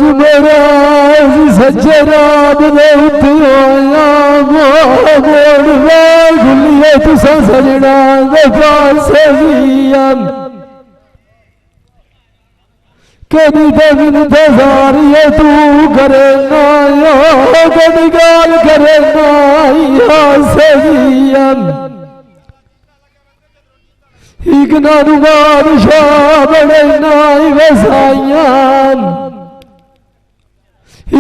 मेरा सच्चे रात दे उत्तिया मोड़ खुलिए तुसा सजना दे पासे कभी दिन इंतजारिए तू करे ना कभी गाल करे ना सही इकना बादशाह बड़े नाई वसाइया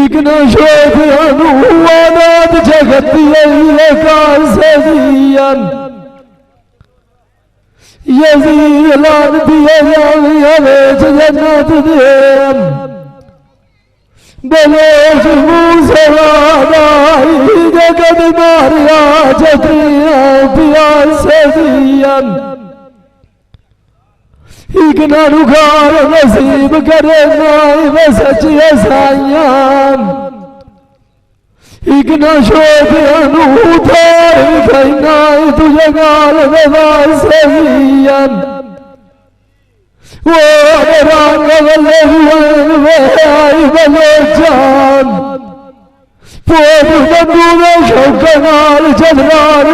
इकना शोक अनुवाद जगती यजी लान दिए जन्नत दे बलोच मुँह से जगत मारिया जतिया प्यार से इकना रुखार नसीब करे नाई वे सच्चे साइया इकना शोक अनुथार नाई तुझे गाल व्यवहार सही वो रंग वे आई बलोचान पोत बंधु में शौकनाल चलवार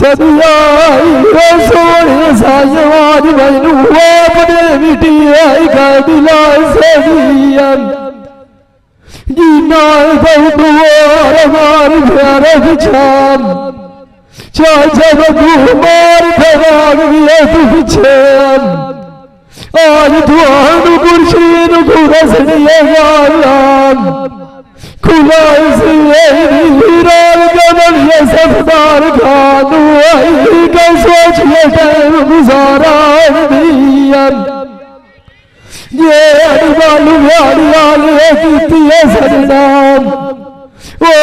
सदियाई सोने सायवाज मैनू अपने मिटी आई का दिला सदिया जीना दुआर मार प्यारे बिछान चाचा बबू मार फराग दिए तू पीछे आज दुआन कुर्शीन खुरसनिए गालान खुला ये सफदार खानू आई का सोचिए टाइम गुजारा ये अनबालू व्याड़ियाल की सरनाम ओ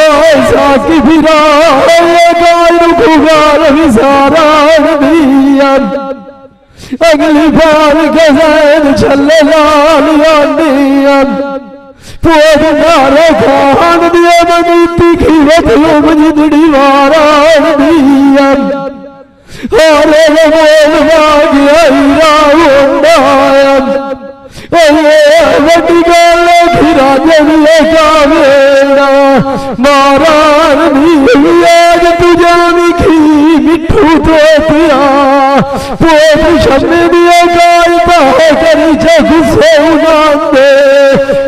साकी फिरा ये गाल खुगाल विसारा अगली बार के जैन छले लाल पोद नारे खान दिए बनीती खीरत जिंदड़ी वारान हारे बोल मांगिया वड्डी गल खिरा जलिए का मेरा मारान आज तुझा मिठी मिठू तो पिया पोत शमे दिए गाय पाए करी गुस्से उड़ाते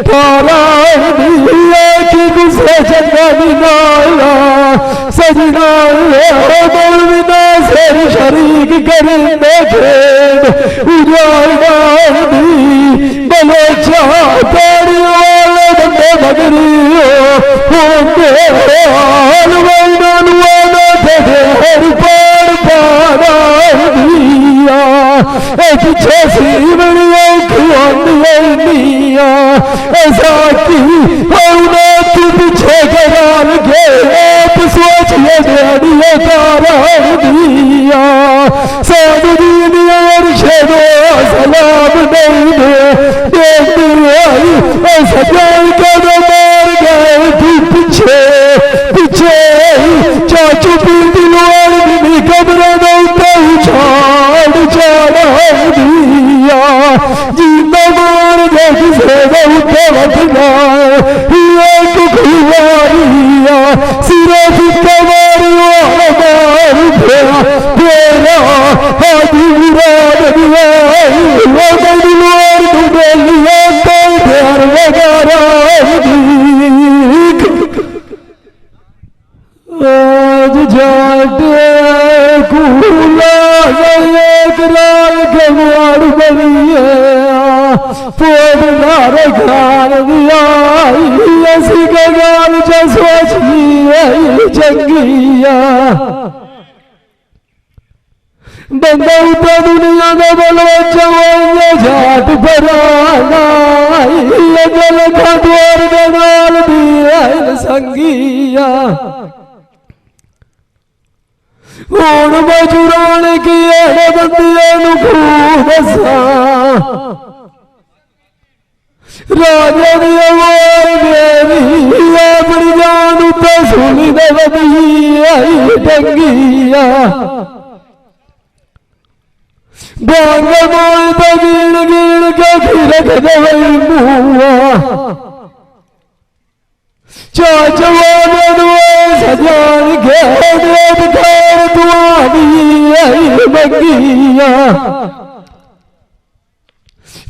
तारा की गुस्से चंगा बिना सजना बिना से शरीक करेंगे खेल उजाड़ा बलो चाहरी वाले बंदे बगरी होंगे हाल पीछे सी बड़िया ऐसा की तू पीछे करान के आप सोचिए दिया दिया साधु और शेरो सलाम नहीं दे ऐसा जान के मार गए तू पीछे पीछे चाचू पीती लोड़ भी कमरे उछाड़ चढ़ा दिया जीना मार से उठे बचना सिरे फिक्के मार फेरा हाथी मुराद प्यार वगैरह आज जाते कूला एक लाल गवार बनिए पोद नारे खान दिया ऐसी गगान जो सोची चंगिया बंदा उठा दुनिया में बोलो चवाइए जाट पराना ये गल का द्वार गवाल दिया संगिया हूं मजूरान की बंदिया खूब दसा राजा मेरी अपनी जान उते सुनी दे टंगिया बांग माए तो गिन गिन के फिर मुआ जवान सजान घेर घर दुआरी मंगिया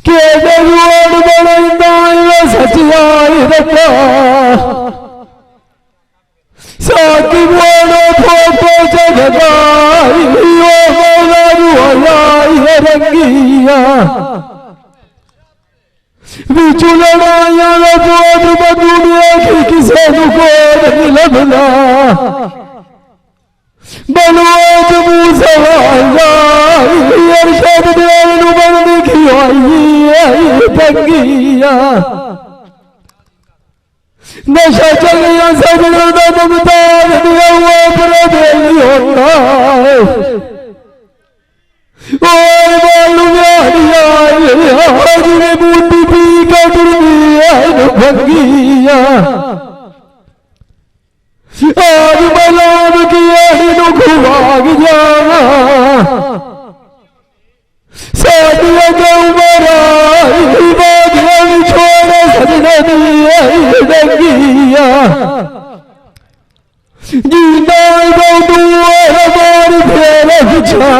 के जरूर बड़ा सचियाई रखा साकी बोलो फोटो जगदाई रंगिया बिचू लड़ाइया बोध बदुनिया की किसे कोड लभना बलवाज मूसवाया अरशद देव बंद की आई पंगिया नशा चलिया सजना दमदार दिया हुआ पर बेली होता है ओए बालू यारिया आज ने बूटी पी का दुर्गी है भंगिया आज बलाम की आई नु खुवाग जाना सादिया गौ मराई बागिया छोड़े सजना दिया डंगिया जीना गौ हमार फेर बिछा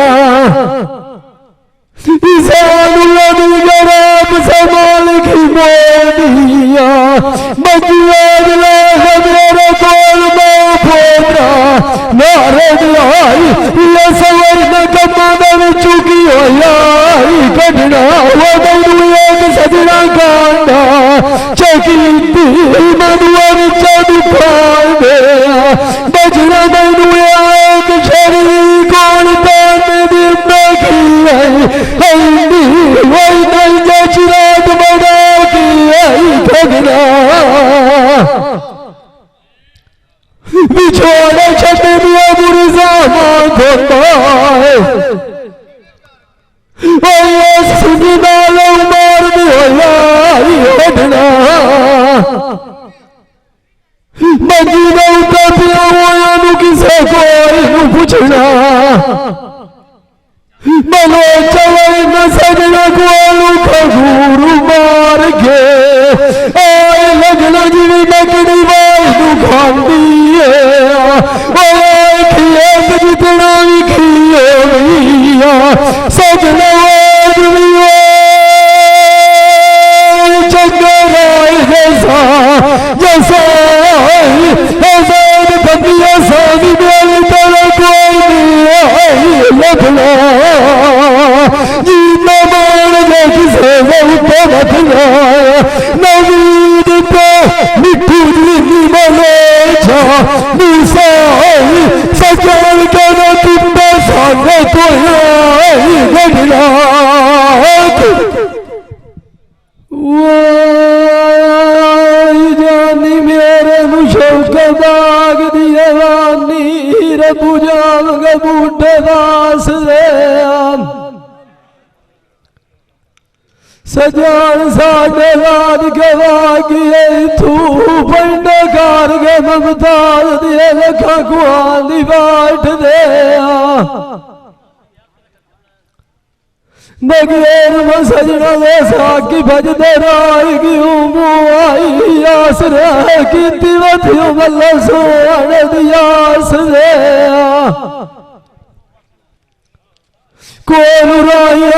जराब संभाल की मोदिया बजिया मेरे बोल में फोड़ा नारद आई ये सवर कमान चुकी हो आई कटना वो मैनू एक सजना गांडा चौकी मनुआ चढ़ पाए बजना मैनू एक शरीर कौन ताने दिन चिराग बना बिछोड़े छटे दिया बुरी सामान धोता है सुनी डालो मार दिया मंजी में उठा पिया हुआ किसे कोई पूछना मनो चवई न सजना को खजूर मार के आए लगना जीवी नकड़ी वाई खांदी है खेत जितना भी खिया सजना चंगराय जैसा जैसा बंदिया सानी मेरी तरह कोई लगना जीना मान किसे उठे बदला नवीद पे मिठू जी बने सजान कर तुम सामने तो लगना जानी मेरे मुशौक दाग दिए रानी रबू जान बूटे दास दे सजान साढ़े रात के वागिए तू पंडे कार के ममताज दिए लखा कुआली बाट दे नगेर में सजना दे साकी भजदे राय की आई आसरा की तिवथियों मल्ला सोने दियास दे कोल राई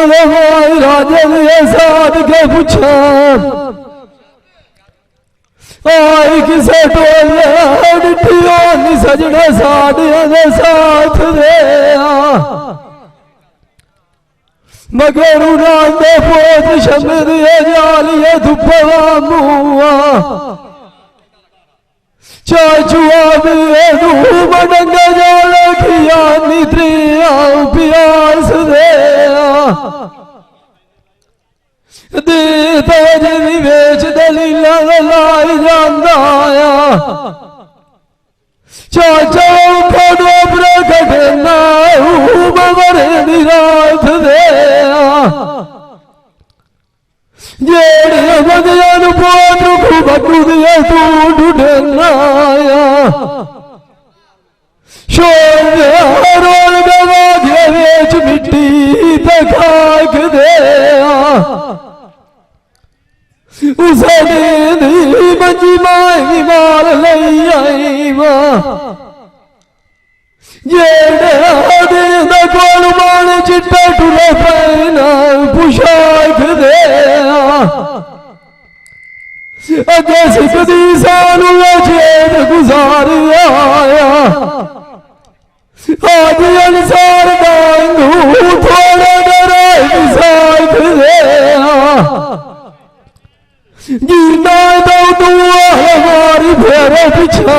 राजे ने साथ के पूछा आई किसे टोले डिठियो नी सजना साढ़े साथ दे मगर उन्होंने पोत शमद जालिए धुपवा मुआ चाचुआ मनंग जाल खिया निद्रिया प्यास दे तेज विवेच दलीला लाई जांदा चाचा खड़ो प्रकटना मगर निराथ दे जेड़े बदे दी मंजी माई मार लई आई मां जेड़े कोल मान चिट्टा टुले पैना पुशाक दे अगे सिकदी सानू जेद गुजार आया आज अंसार दांगू थोड़ा डरे साथ दे जीना दो दुआ हमारी फेरे पिछा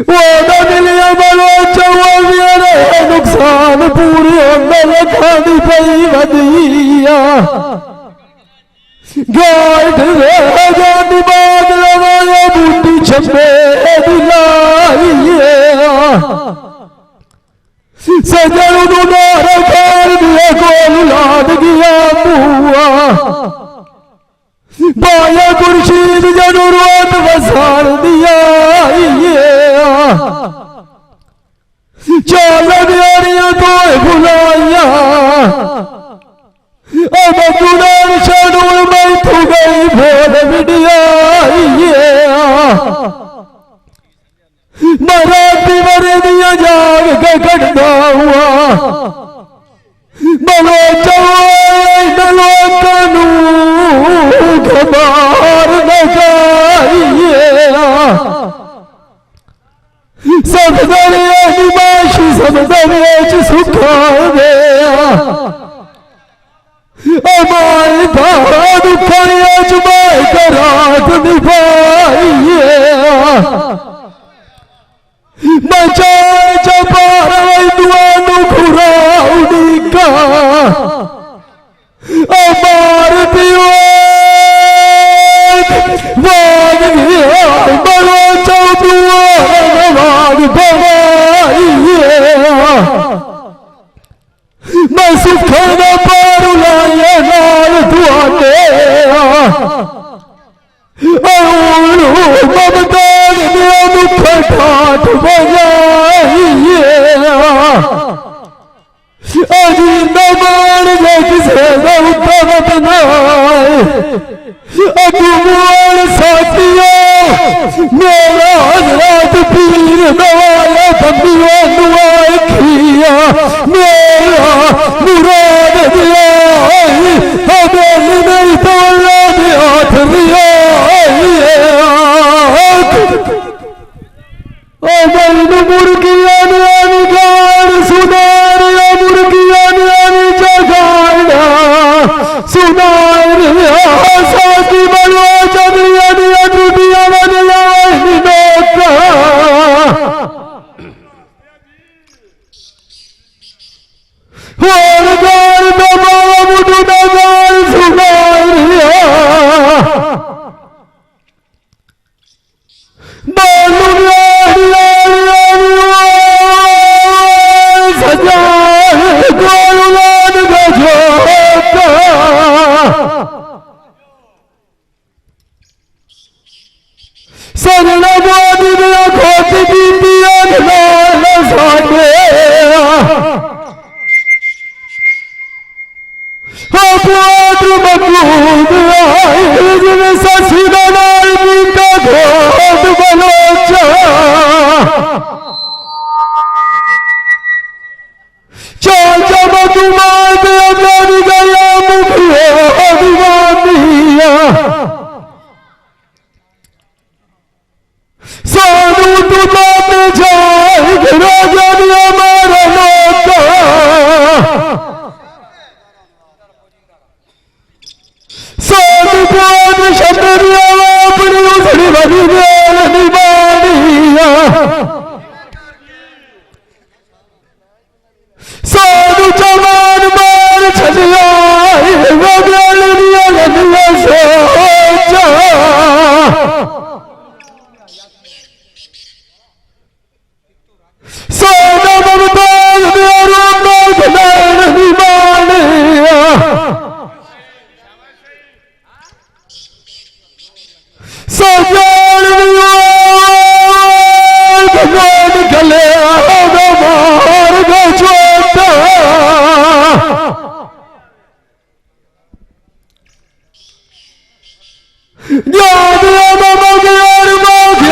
वो न मिलिया बलो चवा मेरे नुकसान पूरी अंदर खानी पई वधिया गाठ रे गांधी बाग लगाया बूटी छपे दिलाइए सजन दुनार कार दिया कोल लाद गया बुआ बाया खुर्शीद जरूरत बसार दिया चाल दियारियां तो भुलाइया अब गुनार शानूर मैं तू गई भोल बिटिया मराठी मरे दिया जाग के कटता हुआ बलो चलो कानू खबर न चाहिए सब दरिया निवासी सब दरिया सुखा दे अमाय धारा दुखाया चुमाय करात निभाइए बचाए चपार दुआनु खुराउनी का अमार पियो वाग गया बड़ो चौदुआ वाग भवाइए मैं सुखा न पारू लाया नाल दुआने ममता दिया दुख ठाठ बजाइए अजी न मान जे किसे उत्तमत नाए अबुआल साथिया मेरा हजरत पीर नवाया बंदियों दुआए खिया मेरा मुराद दिया हमें नहीं तोला दिया थरिया मुर्गिया ने गाड़ सुनार मुर्गिया ने जगाड़ा सुनार साथी बनो चलिया दुनिया बनिया और गाड़ दबा मुझे गाड़ सुनार याद यार मांगी भज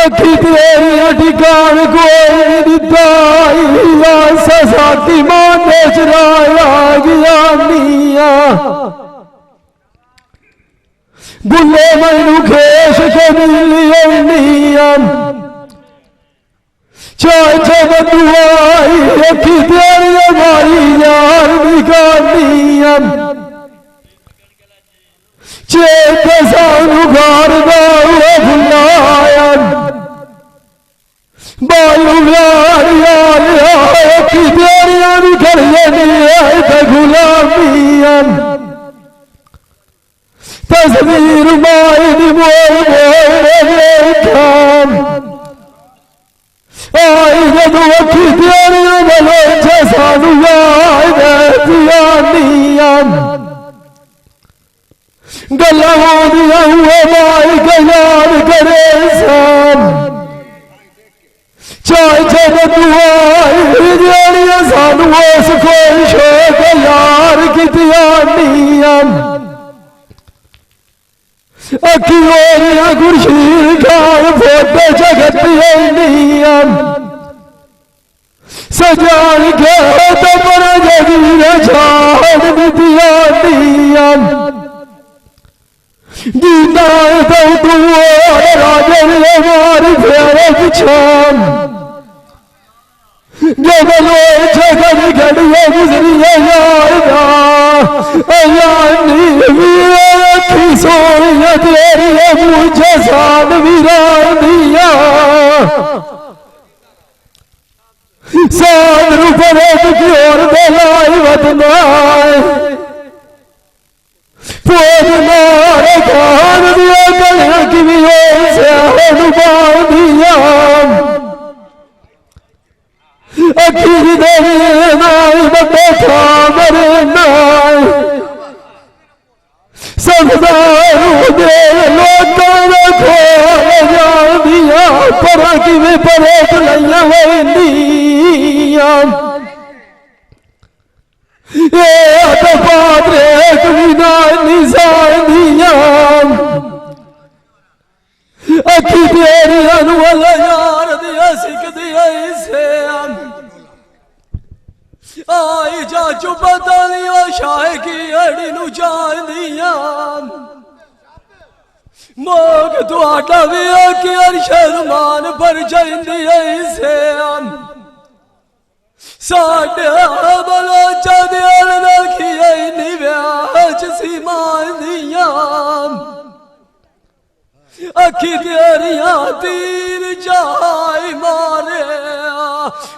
अखी तेरी ठिकान कोई दिता साथी माने चराया गया निया गुले मैनू खेश के मिलिया चाहे जब दुआई अखी तेरी मारी यार निकालिया चेत सानू घर बुलाया बालू यार यार अखी तेरिया निकलिए गुलामिया तस्वीर माई मोल देखा आई जदू अखी तेरिया बलोचे सानू याद दिया गल्लां होंदियां हुए माई गलान करे सान चाहे जब दुआई जेड़ियां सानू उस कोई शौक यार कितियां नियां अखी होरिया गुरशीर खान फोटे जगतिया सजान के तो पर जगीर छाड़ दिया गीता तो तू राजन मारी फेरे पिछान जब लोग छगन घड़िया गुजरिया यानी सोनिया तेरी मुझे साथ वीरानिया साथ रूपरे की ओर बेलाई बदनाए पोजनार खान दिया कलिया की भी ओर से अनुमान दिया अखी देवी नाई बटे था मरे नाई सबदारू दे लोगों ने खोल जा दिया परा की वे परेत लैया वेंदिया ये तो पात्रे कविना निशान दिया अखी तेरी अनुवल यार दिया सिख दिया इसे आई जा चुप दिया शाह की अड़ी नु जान दिया मोग तुहाडा भी कि अरशरमान पर जाइंदी इसे साडे बलोचा दियाल रखी निव्याच सी मान दिया अखी तेरिया तीर जाई मारे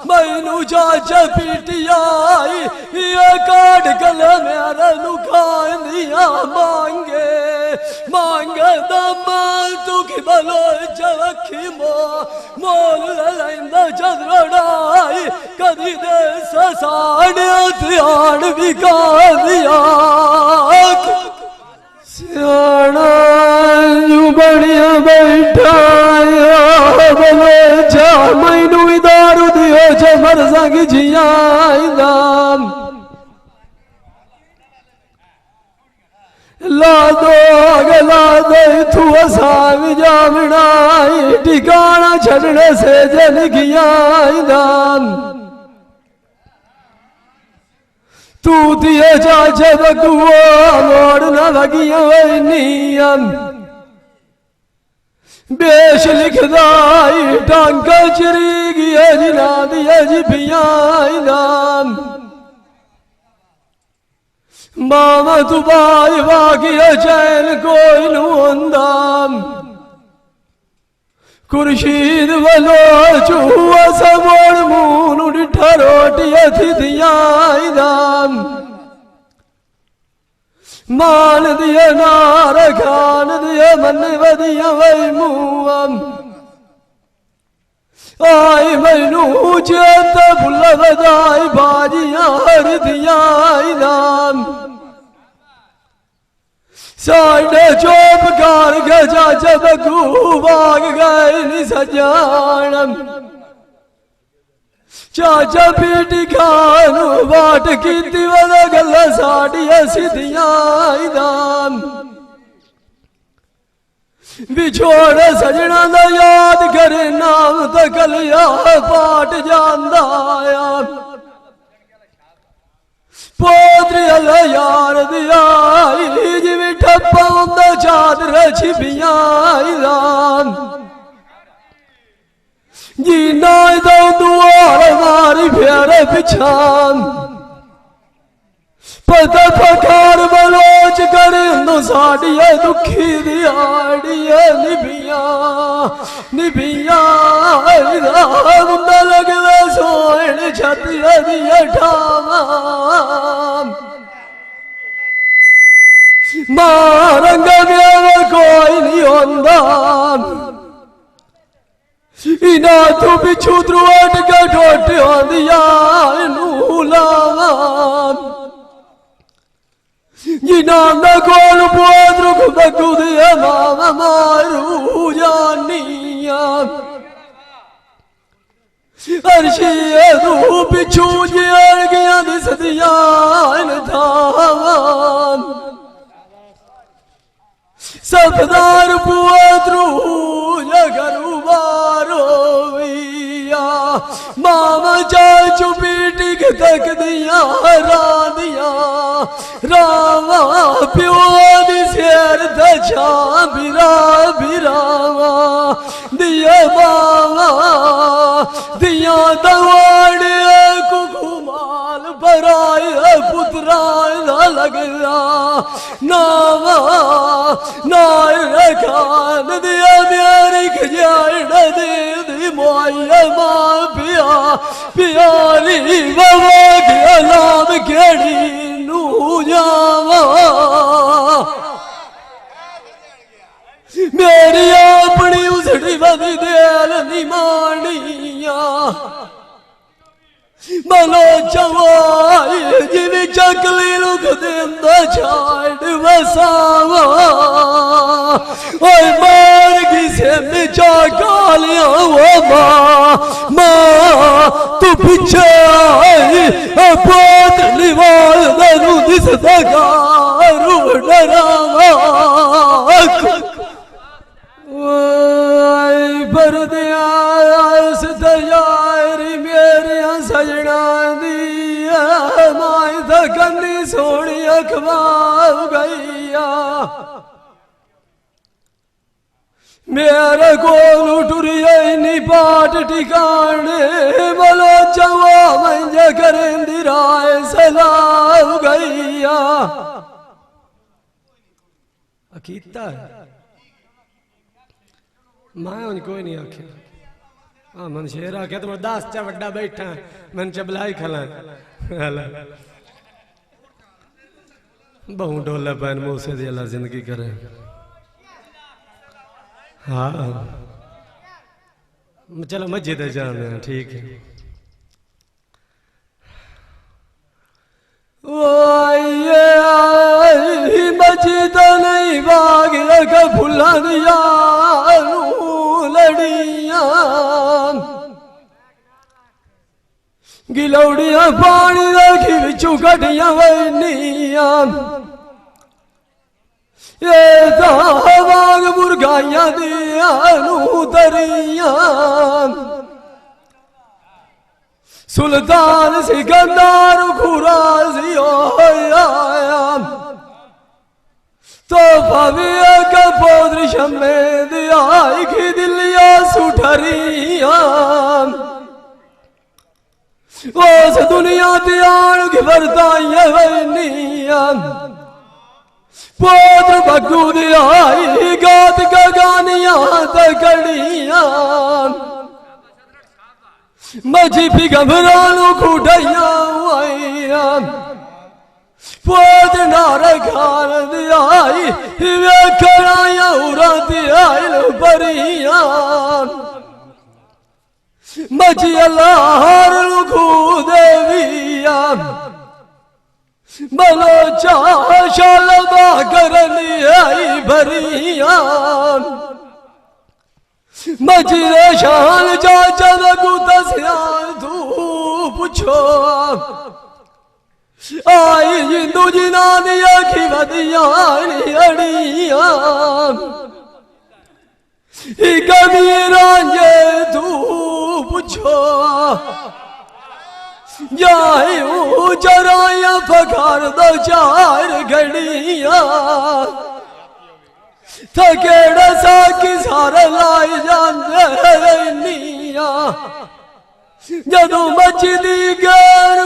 मैनू जाच पीटियाई ये काट गले मेरे नुखान दिया मांगे मांगे दमाल तू की बलो जखी मोल लैंदा चंद्रड़ाई कदी दे साढ़े ध्यान विका दिया सियाना यूं बढ़िया बैठा बोले जा मैनू दारू दियो जमर संग जिया ला दो तू असांग जामनाई ठिकाना छड़ने से जल गया तू दिए चाचे बगुआ मोड़ न लगिया नियम बेश लिखदाई टांका चरी गया जिना दिया जी पिया मामा तू बाई वागिया चैन कोई नूंदाम खुर्शीद वलो चूहा सबोड़ मून डिठा रोटिया थी दिया मान दिया नार खान दिया मन वदिया वही मुआम आई मैनू चेत फुल बदाई बाजिया हर दिया साढ़े चोप कार गजा जब भाग गए नि सजान चाचा पीटी खान बाट की गल साड़िया सिद्धिया बिछोड़ सजना दा याद करे नाम तो कलिया पाट जांदा पोत्री अल यार दिया जिमी ठप्पा चादर छिपिया जी नाई दो दुआर मारी फेरे पिछान पता फकार बलोच करे नो साड़िया दुखी दियाड़िया निभिया निभिया मुंडा लगदा सोहन छतिया दिया ठावा मारंग मेरा कोई नहीं होंदा इना तू पिछू त्रुआट का ठोट होंदिया नू लावा जिना न कोल पोत रुक बगू दिया मामा मारू जानिया अर्शी तू पिछू जड़ गया दिसदिया इन धावा सफदार पुआत्रू जगरू बारोविया मामा चाचू पीटी के तक दिया रादिया रावा प्यो दी शेर दछा बिरा बिरावा दिया बावा दिया दवाड़े कुकुमाल बराय पुत्राय लगला नावा नार खान दिया प्यारी खजान दे दी मोया माँ पिया प्यारी बाबा के नाम केड़ी नू जावा मेरी अपनी उसड़ी बदी देल नी मानिया मलो चवाई जिवी चकली लुक देंदा छाड़ वसावा ओए मार किसे मिचा कालिया वो माँ तू पीछे आई बहुत निवाल दरू दिस दगारू डरावा पर दिया सयारी मेरी सजना दिया माई धकनी सोनी अखबार गईया मेरे गोल टुरिया नी पाट ठिकाने बोलो चवा मंजा करेंदी राय सलाम गईया अकीता है मैं उनको नहीं आखे हाँ मन शेर आखे तो मैं 10 चा वड्डा बैठा मन चबलाई खला बहु डोला पैन मुँह से दिया जिंदगी करे हाँ चलो मस्जिद जाने ठीक है मस्जिद नहीं बाग फुला दिया लड़िया गिलौड़िया पानी रखी बिचू कटिया वनिया ये दाग मुर्गाइया दिया तरिया सुल्तान सिकंदर खुरासी आया तो भव्य कपोद्र शमे दिया की दिलिया सुठरिया ओस दुनिया दियाण की बरताइया वनिया पोत्र बग्गू दिया गात गानिया तकड़िया मजी भी घबरालू खुड़ैया आइया पोत नार खान दियाई वे खड़ाया उरा दियाई बरिया मजी अल्लाह लुखू देविया मलो चाशल करनी आई भरिया मजरे शान चाचा गुतसियान तू पूछो आई हिंदू जिना दिया की बदिया अड़िया कबीरा ये तू पूछो जाए चराया फकार दो 4 घड़िया थकेड़ा सा की सारा लाई जानिया जदू मचदी गैर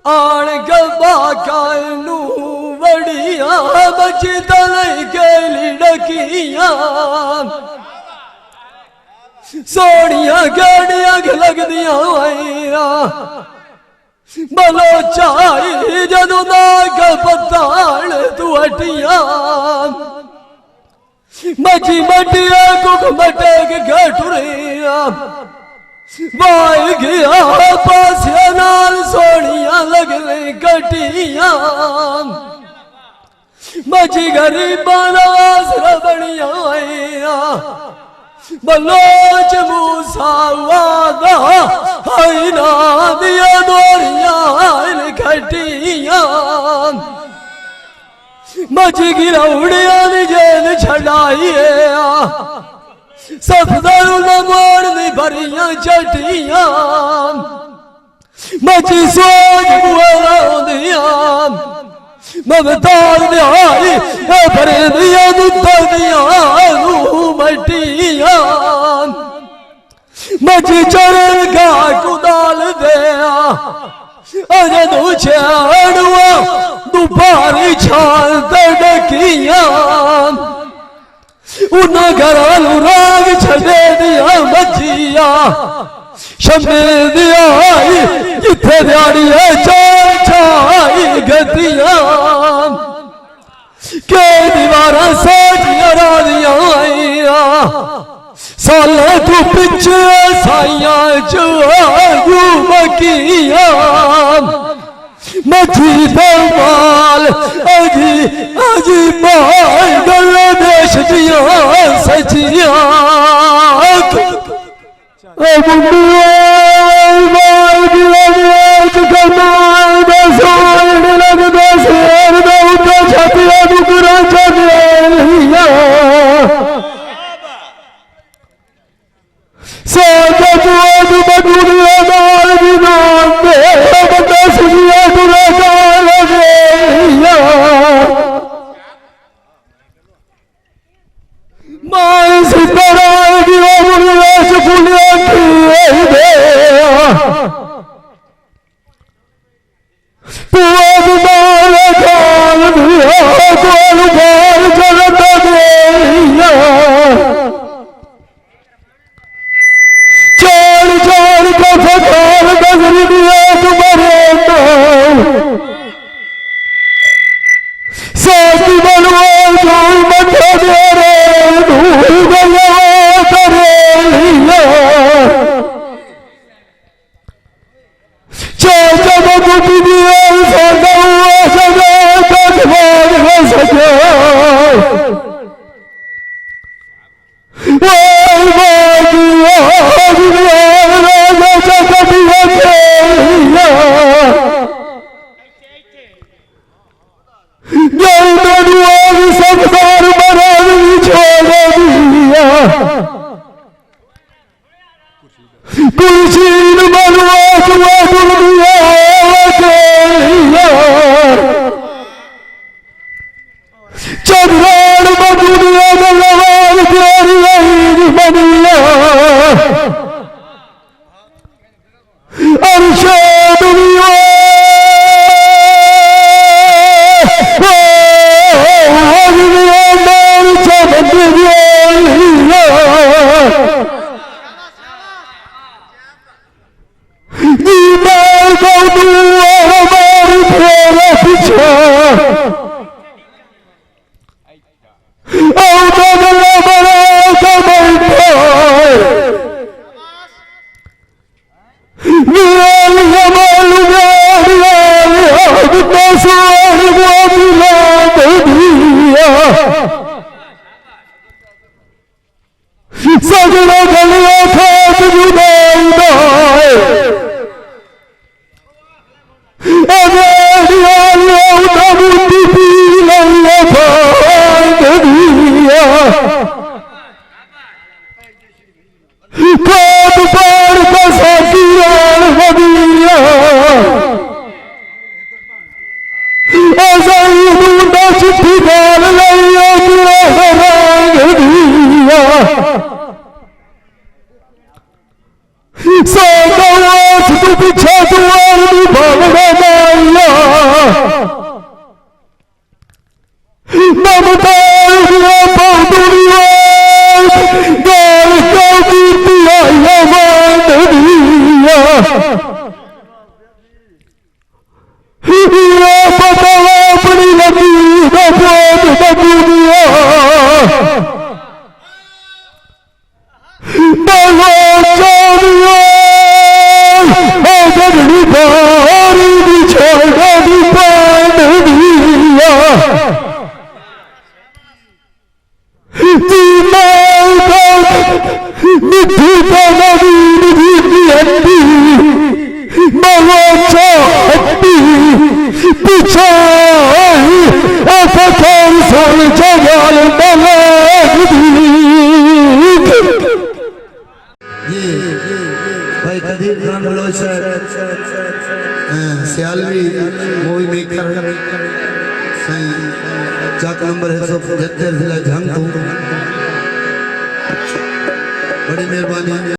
आण गबा कानू बड़िया बची तलई गेली डकिया सोनिया गड़िया लग दिया आईरा बलो चाई जदू नाग पताल तू हटिया मची मटिया कुक मटेग गठुरिया वाई गया पास नाल सोनिया लगले कटिया मची गरीबा आसरा बनिया आईरा बलोच मूसा वादा आईना दिया दोरिया खटिया मची गिरौड़िया जेल आइए सफदर मोड़नी भरियां चटियां मची सोच बुआदियां ममताज आई भरे दिया दुदियां मटियां मची चरण का कुदाल दिया अजे तू छेड़ुआ दुपारी छाल तड़कियां उन्हें घरालू राग छड़े दिया मजिया शमे दिया जिथे दिहाड़ी है चार छाई गतियां के दीवारा साजिया राजिया आईया साले तू पिछे साइया चू मकिया मची दमाल अजी अजी माल गल देश दिया सचिया ये भाई कदीर खान बलोच सियालवी मूवी मेकर सही चाक नंबर 175 जिला झंग तू बड़ी मेहरबानी।